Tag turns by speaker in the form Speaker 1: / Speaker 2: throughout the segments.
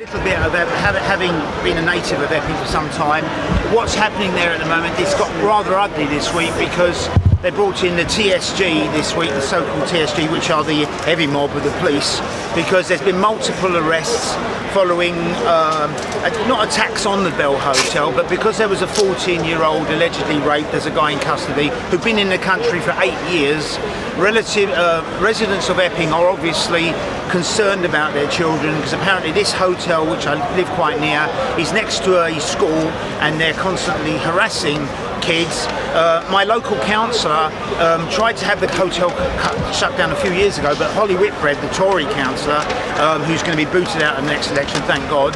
Speaker 1: A little bit of having been a native of Epping for some time, what's happening there at the moment, it's got rather ugly this week because they brought in the TSG this week, the so-called TSG, which are the heavy mob of the police, because there's been multiple arrests following not attacks on the Bell Hotel, but because there was a 14-year-old allegedly raped. There's a guy in custody who'd been in the country for 8 years. Residents of Epping are obviously concerned about their children because apparently this hotel, which I live quite near, is next to a school and they're constantly harassing kids. My local councillor tried to have the hotel shut down a few years ago, but Holly Whitbread, the Tory councillor, who's going to be booted out in the next election, thank God,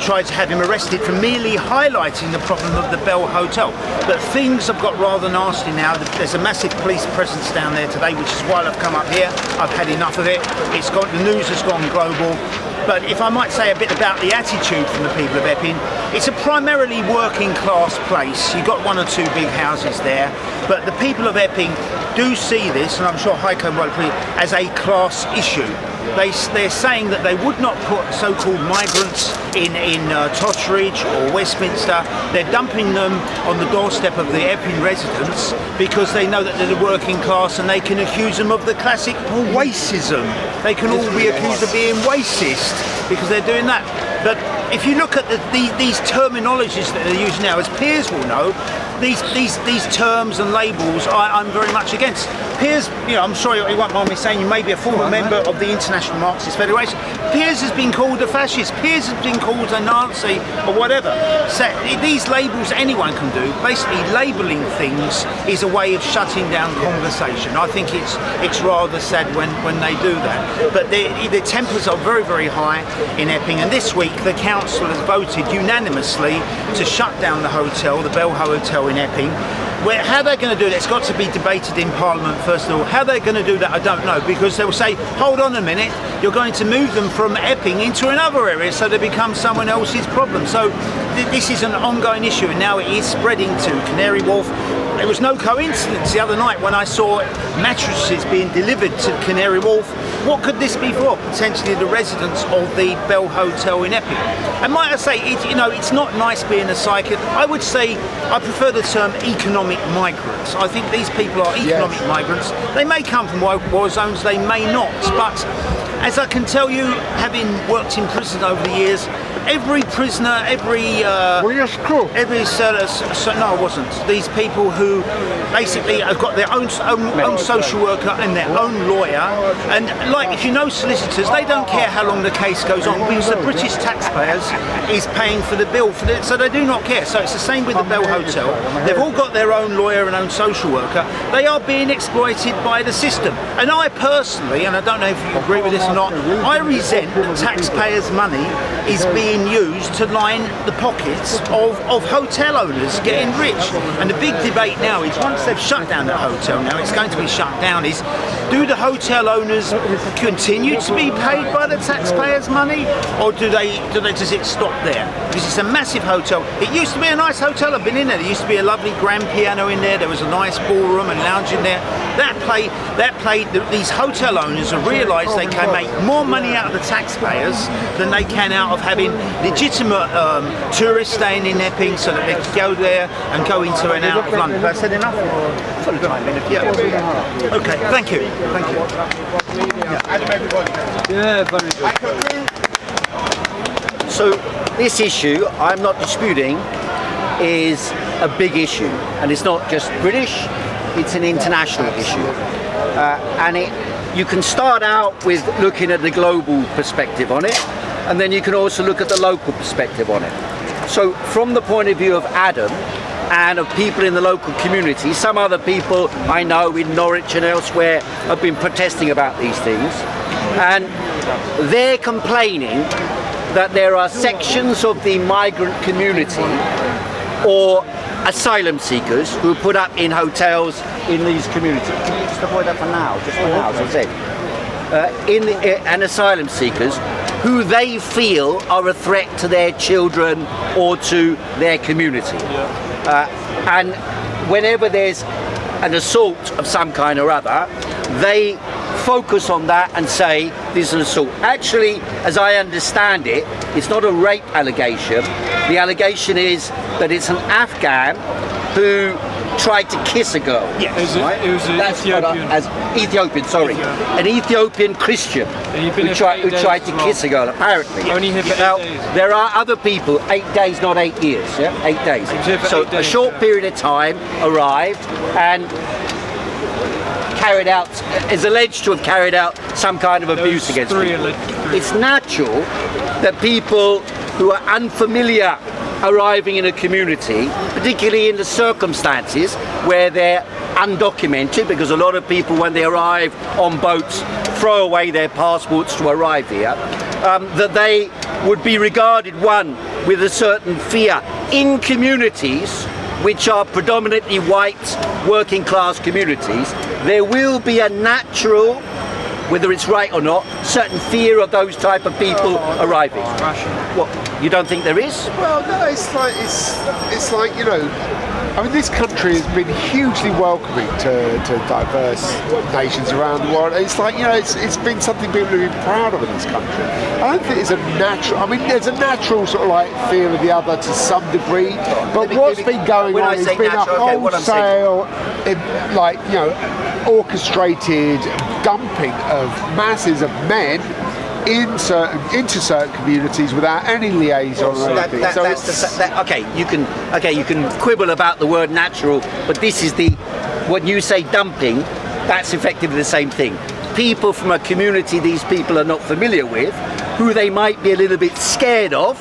Speaker 1: tried to have him arrested for merely highlighting the problem of the Bell Hotel. But things have got rather nasty now. There's a massive police presence down there today, which is why I've come up here. I've had enough of it. The news has gone global. But if I might say a bit about the attitude from the people of Epping, it's a primarily working class place. You've got one or two big houses there, but the people of Epping do see this, and I'm sure Heiko will agree, as a class issue. They're saying that they would not put so-called migrants in Totteridge or Westminster. They're dumping them on the doorstep of the Epping residents because they know that they're the working class and they can accuse them of the classic racism. They can all be accused of being racist because they're doing that. But if you look at these terminologies that they're using now, as Piers will know, these terms and labels I'm very much against. Piers, I'm sure you won't mind me saying, you may be a former member of the International Marxist Federation. Piers has been called a fascist. Piers has been called a Nazi or whatever. So these labels anyone can do. Basically, labelling things is a way of shutting down conversation. I think it's rather sad when they do that. But the tempers are very, very high in Epping, and this week the council has voted unanimously to shut down the hotel, the Bell Hotel in Epping. How they're going to do it, it's got to be debated in Parliament first of all. How they're going to do that, I don't know, because they'll say, hold on a minute, you're going to move them from Epping into another area so they become someone else's problem. So this is an ongoing issue, and now it is spreading to Canary Wharf. It was no coincidence the other night when I saw mattresses being delivered to Canary Wharf. What could this be for? Potentially the residents of the Bell Hotel in Epping. And might I say, it's not nice being a psychic. I would say I prefer the term economic migrants. I think these people are economic migrants. They may come from war zones, they may not. But as I can tell you, having worked in prison over the years, every prisoner,
Speaker 2: Were you a screw?
Speaker 1: No, I wasn't. These people who basically have got their own social worker and their own lawyer, and like if you know solicitors, they don't care how long the case goes on because the British taxpayers is paying for the bill for it, so they do not care. So it's the same with the Bell Hotel. They've all got their own lawyer and own social worker. They are being exploited by the system. And I personally, and I don't know if you agree with this or not, I resent that taxpayers' money is being used to line the pockets of hotel owners getting rich. And the big debate now is, once they've shut down the hotel, now it's going to be shut down, is do the hotel owners continue to be paid by the taxpayers' money, or does it stop there? Because it's a massive hotel. It used to be a nice hotel. I've been in there. There used to be a lovely grand piano in there. There was a nice ballroom and lounge in there. These hotel owners have realised they can make more money out of the taxpayers than they can out of having legitimate tourists staying in Epping, so that they can go there and go into and out of London. Have I said enough? Full time. Yeah. Okay. Thank you. Thank you.
Speaker 3: Yeah, very good. So this issue, I'm not disputing, is a big issue, and it's not just British, it's an international issue. You can start out with looking at the global perspective on it, and then you can also look at the local perspective on it. So from the point of view of Adam and of people in the local community, some other people I know in Norwich and elsewhere have been protesting about these things, and they're complaining that there are sections of the migrant community or asylum seekers who are put up in hotels in these communities. Can you just avoid that for now? Just for now, as I said. And asylum seekers who they feel are a threat to their children or to their community. And whenever there's an assault of some kind or other, they focus on that and say this is an assault. Actually, as I understand it, it's not a rape allegation. The allegation is that it's an Afghan who tried to kiss a girl.
Speaker 4: Yes. It was an
Speaker 3: Ethiopian. An Ethiopian Christian who tried to kiss a girl, apparently.
Speaker 4: Only here for 8 days.
Speaker 3: There are other people, 8 days, not 8 years, yeah? 8 days. So a short period of time arrived and is alleged to have carried out some kind of abuse against people. It's natural that people who are unfamiliar arriving in a community, particularly in the circumstances where they're undocumented, because a lot of people when they arrive on boats throw away their passports to arrive here, that they would be regarded, one, with a certain fear in communities which are predominantly white working class communities. There will be a natural, whether it's right or not, certain fear of those type of people arriving. What, you don't think there is?
Speaker 2: Well, no, it's like, you know, I mean, this country has been hugely welcoming to diverse nations around the world. It's like, you know, it's been something people have been proud of in this country. I don't think it's a natural, I mean, there's a natural sort of like fear of the other to some degree, but what's been going on has been a wholesale, like, you know, orchestrated dumping of masses of men into certain communities without any liaison or anything.
Speaker 3: You can quibble about the word natural, but this is when you say dumping, that's effectively the same thing. People from a community these people are not familiar with, who they might be a little bit scared of,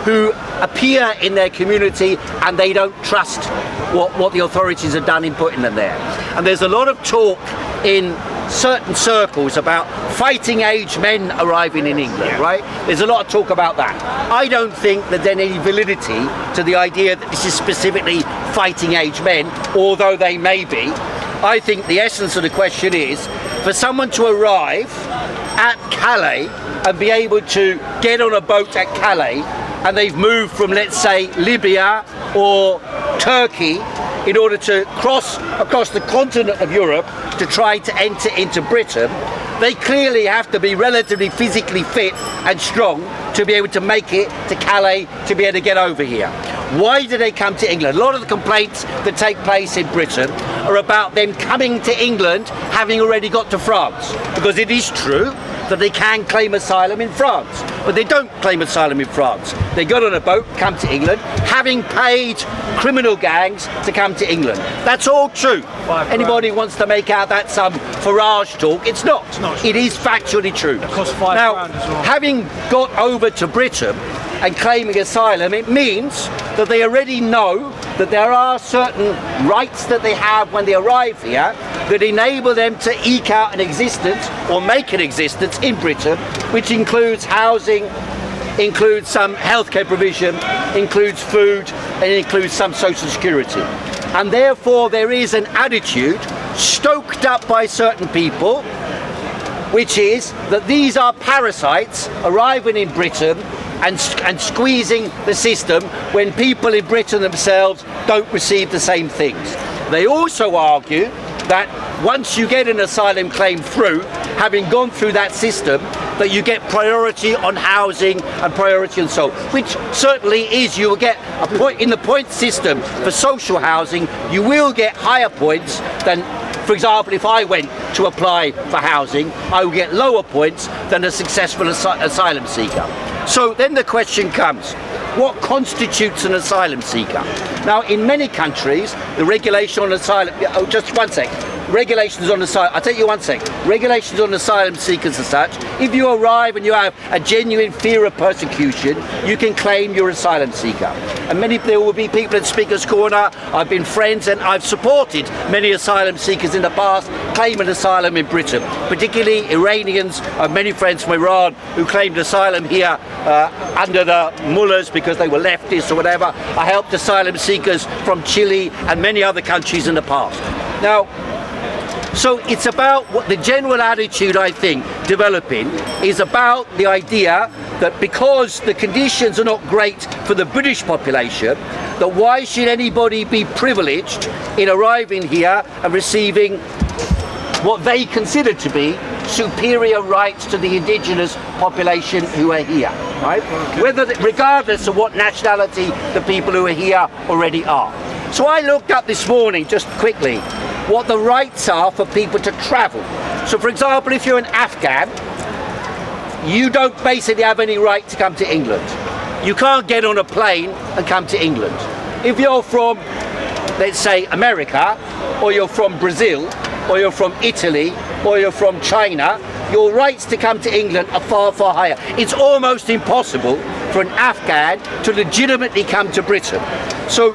Speaker 3: who appear in their community and they don't trust what the authorities have done in putting them there. And there's a lot of talk in certain circles about fighting age men arriving in England, right? There's a lot of talk about that. I don't think that there's any validity to the idea that this is specifically fighting age men, although they may be. I think the essence of the question is for someone to arrive at Calais and be able to get on a boat at Calais, and they've moved from, let's say, Libya or Turkey in order to cross across the continent of Europe to try to enter into Britain, they clearly have to be relatively physically fit and strong to be able to make it to Calais, to be able to get over here. Why do they come to England? A lot of the complaints that take place in Britain are about them coming to England having already got to France, because it is true that they can claim asylum in France, but they don't claim asylum in France. They got on a boat, come to England, having paid criminal gangs to come to England. That's all true. Anybody wants to make out that some Farage talk, it's not. It is factually true.
Speaker 4: It costs £5
Speaker 3: now,
Speaker 4: as well.
Speaker 3: having got over to Britain and claiming asylum, it means that they already know that there are certain rights that they have when they arrive here that enable them to eke out an existence or make an existence in Britain, which includes housing, includes some healthcare provision, includes food, and includes some social security. And therefore there is an attitude stoked up by certain people, which is that these are parasites arriving in Britain and squeezing the system when people in Britain themselves don't receive the same things. They also argue that once you get an asylum claim through, having gone through that system, that you get priority on housing and priority on social, which certainly is, you will get a point in the point system for social housing, you will get higher points than, for example, if I went to apply for housing, I would get lower points than a successful asylum seeker. So then the question comes, what constitutes an asylum seeker? Now, in many countries, the regulation on asylum, just one sec, regulations on asylum, I'll take you one sec, regulations on asylum seekers as such, if you arrive and you have a genuine fear of persecution, you can claim you're an asylum seeker. And there will be people in Speaker's Corner, I've been friends and I've supported many asylum seekers in the past claiming asylum in Britain, particularly Iranians. I have many friends from Iran who claimed asylum here under the mullahs because they were leftists or whatever. I helped asylum seekers from Chile and many other countries in the past. Now, so it's about what the general attitude, I think, developing is about the idea that because the conditions are not great for the British population, that why should anybody be privileged in arriving here and receiving what they consider to be superior rights to the indigenous population who are here, right? Regardless of what nationality the people who are here already are. So I looked up this morning, just quickly, what the rights are for people to travel. So for example, if you're an Afghan, you don't basically have any right to come to England. You can't get on a plane and come to England. If you're from, let's say, America, or you're from Brazil, or you're from Italy, or you're from China, your rights to come to England are far, far higher. It's almost impossible for an Afghan to legitimately come to Britain. So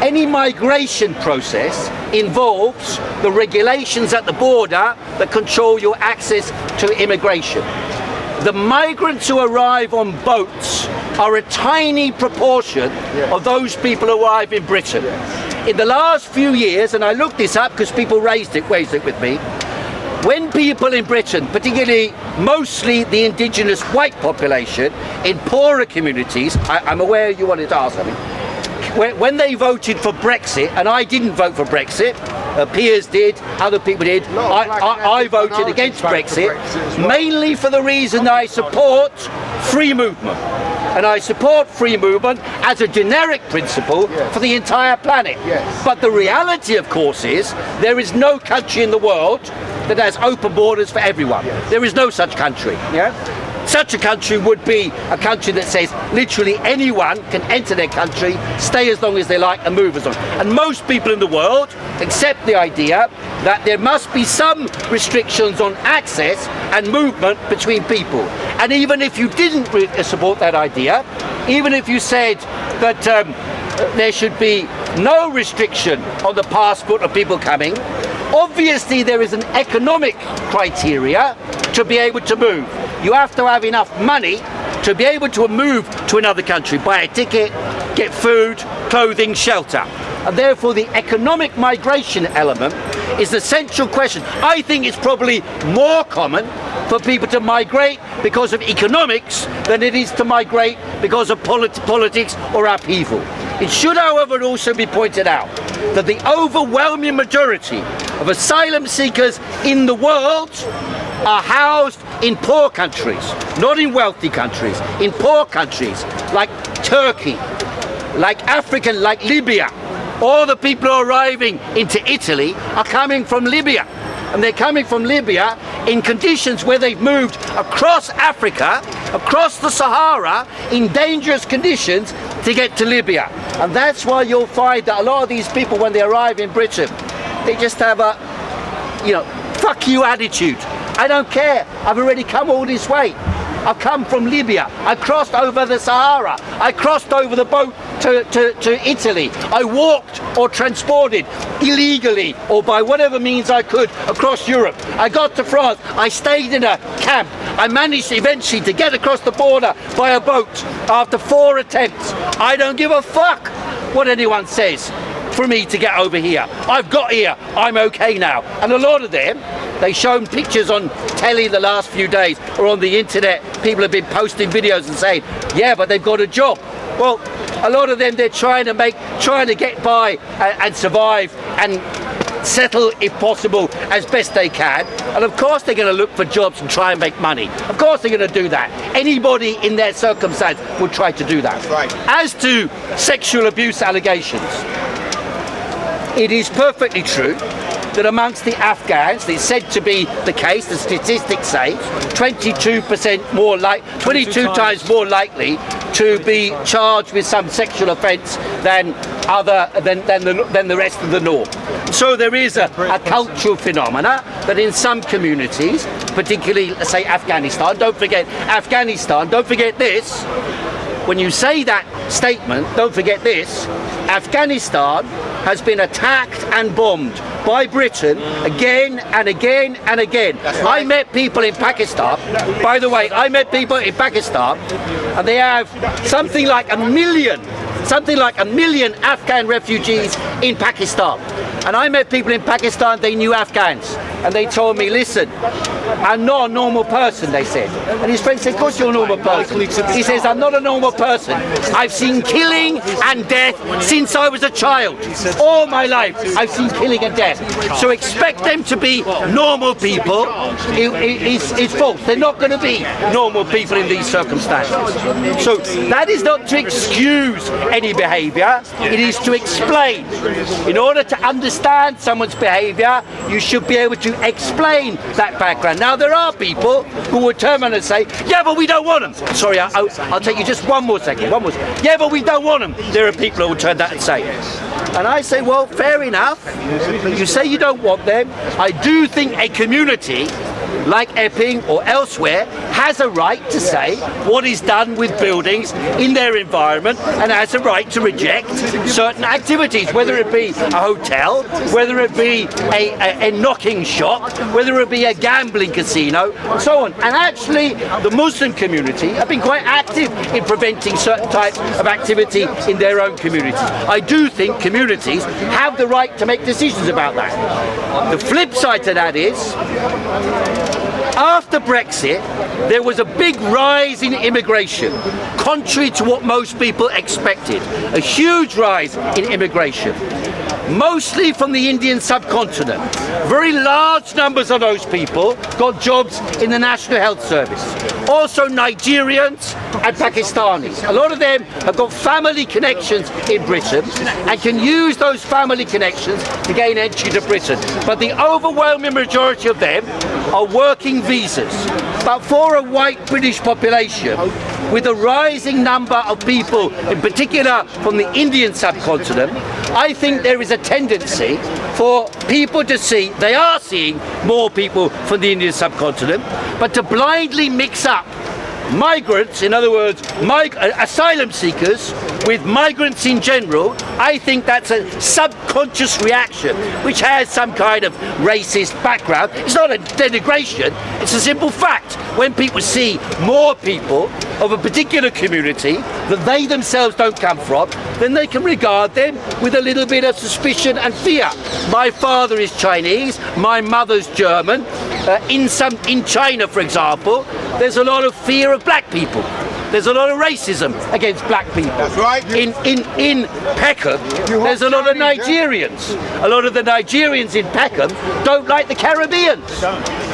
Speaker 3: any migration process involves the regulations at the border that control your access to immigration. The migrants who arrive on boats are a tiny proportion of those people who arrive in Britain. In the last few years, and I looked this up because people raised it with me, when people in Britain, particularly mostly the indigenous white population in poorer communities, I'm aware you wanted to ask something, when they voted for Brexit, and I didn't vote for Brexit, peers did, other people did, I voted against Brexit, mainly for the reason that I support free movement. And I support free movement as a generic principle for the entire planet. But the reality, of course, is there is no country in the world that has open borders for everyone. There is no such country. Such a country would be a country that says literally anyone can enter their country, stay as long as they like and move as long. And most people in the world accept the idea that there must be some restrictions on access and movement between people. And even if you didn't support that idea, even if you said that there should be no restriction on the passport of people coming, obviously there is an economic criteria to be able to move. You have to have enough money to be able to move to another country, buy a ticket, get food, clothing, shelter. And therefore the economic migration element is the central question. I think it's probably more common for people to migrate because of economics than it is to migrate because of politics or upheaval. It should, however, also be pointed out that the overwhelming majority of asylum seekers in the world are housed in poor countries, not in wealthy countries, in poor countries like Turkey, like Africa, like Libya. All the people who are arriving into Italy are coming from Libya. And they're coming from Libya in conditions where they've moved across Africa, across the Sahara, in dangerous conditions to get to Libya. And that's why you'll find that a lot of these people, when they arrive in Britain, they just have a, fuck you attitude. I don't care. I've already come all this way. I've come from Libya. I crossed over the Sahara. I crossed over the boat to Italy. I walked or transported illegally or by whatever means I could across Europe. I got to France. I stayed in a camp. I managed eventually to get across the border by a boat after 4 attempts. I don't give a fuck what anyone says for me to get over here. I've got here. I'm okay now. And a lot of them, they've shown pictures on telly the last few days or on the internet. People have been posting videos and saying, yeah, but they've got a job. Well, a lot of them, they're trying to get by and survive and settle, if possible, as best they can. And of course they're going to look for jobs and try and make money. Of course they're going to do that. Anybody in their circumstance would try to do that.
Speaker 2: Right.
Speaker 3: As to sexual abuse allegations, it is perfectly true that amongst the Afghans, it's said to be the case, the statistics say, 22 times more likely to be charged with some sexual offence than the rest of the norm. So there is a cultural phenomena that in some communities, particularly, let's say Afghanistan, don't forget this, when you say that statement, don't forget this, Afghanistan has been attacked and bombed by Britain again and again and again. I met people in Pakistan, by the way, and they have something like a million Afghan refugees in Pakistan. And I met people in Pakistan, they knew Afghans. and they told me, listen, I'm not a normal person, they said. And his friend said, of course you're a normal person. He says, I'm not a normal person. I've seen killing and death since I was a child. All my life, I've seen killing and death. So expect them to be normal people is false. They're not going to be normal people in these circumstances. So that is not to excuse any behaviour, it is to explain. In order to understand someone's behaviour, you should be able to explain that background. Now there are people who will turn around and say, yeah, but we don't want them. Sorry, I'll take you just one more second. Yeah, but we don't want them. There are people who will turn that and say. And I say, well, fair enough. You say you don't want them. I do think a community like Epping or elsewhere has a right to say what is done with buildings in their environment and has a right to reject certain activities, whether it be a hotel, whether it be a knocking shop, whether it be a gambling casino, and so on. And actually, the Muslim community have been quite active in preventing certain types of activity in their own communities. I do think communities have the right to make decisions about that. The flip side to that is, after Brexit, there was a big rise in immigration, contrary to what most people expected. A huge rise in immigration, mostly from the Indian subcontinent. Very large numbers of those people got jobs in the National Health Service. Also Nigerians and Pakistanis. A lot of them have got family connections in Britain and can use those family connections to gain entry to Britain. But the overwhelming majority of them are working visas. But for a white British population, with a rising number of people, in particular from the Indian subcontinent, I think there is a tendency for people to see, they are seeing more people from the Indian subcontinent, but to blindly mix up migrants, in other words, asylum seekers, with migrants in general. I think that's a subconscious reaction which has some kind of racist background. It's not a denigration, it's a simple fact. When people see more people of a particular community that they themselves don't come from, then they can regard them with a little bit of suspicion and fear. My father is Chinese, my mother's German. In China, for example, there's a lot of fear of black people. There's a lot of racism against black people.
Speaker 2: That's right.
Speaker 3: In Peckham, there's a lot of Nigerians. A lot of the Nigerians in Peckham don't like the Caribbeans.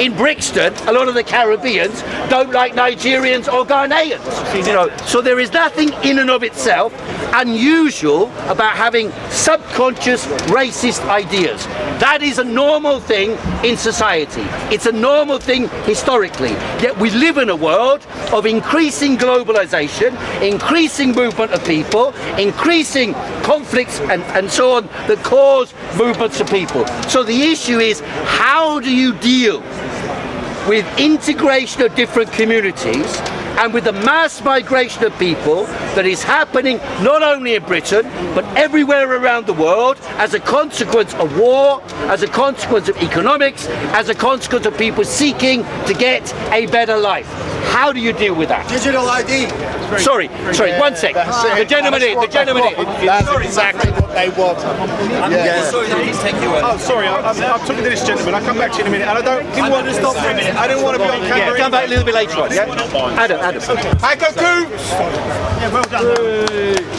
Speaker 3: In Brixton, a lot of the Caribbeans don't like Nigerians or Ghanaians. You know, so there is nothing in and of itself unusual about having subconscious racist ideas. That is a normal thing in society. It's a normal thing historically. Yet we live in a world of increasing globalization, increasing movement of people, increasing conflicts and so on that cause movements of people. So the issue is, how do you deal with integration of different communities and with the mass migration of people that is happening not only in Britain but everywhere around the world as a consequence of war, as a consequence of economics, as a consequence of people seeking to get a better life. How do you deal with that?
Speaker 5: Digital ID.
Speaker 3: Sorry, one sec. The gentleman in.
Speaker 2: That's exactly what they want.
Speaker 5: Oh, sorry, I'm talking to this gentleman. I'll come back to you in a minute. And didn't want to stop for a minute. I didn't want to be on camera.
Speaker 3: Yeah, come back a little bit later on, yeah? Adam.
Speaker 2: Heiko Khoo!
Speaker 1: Yeah, well done.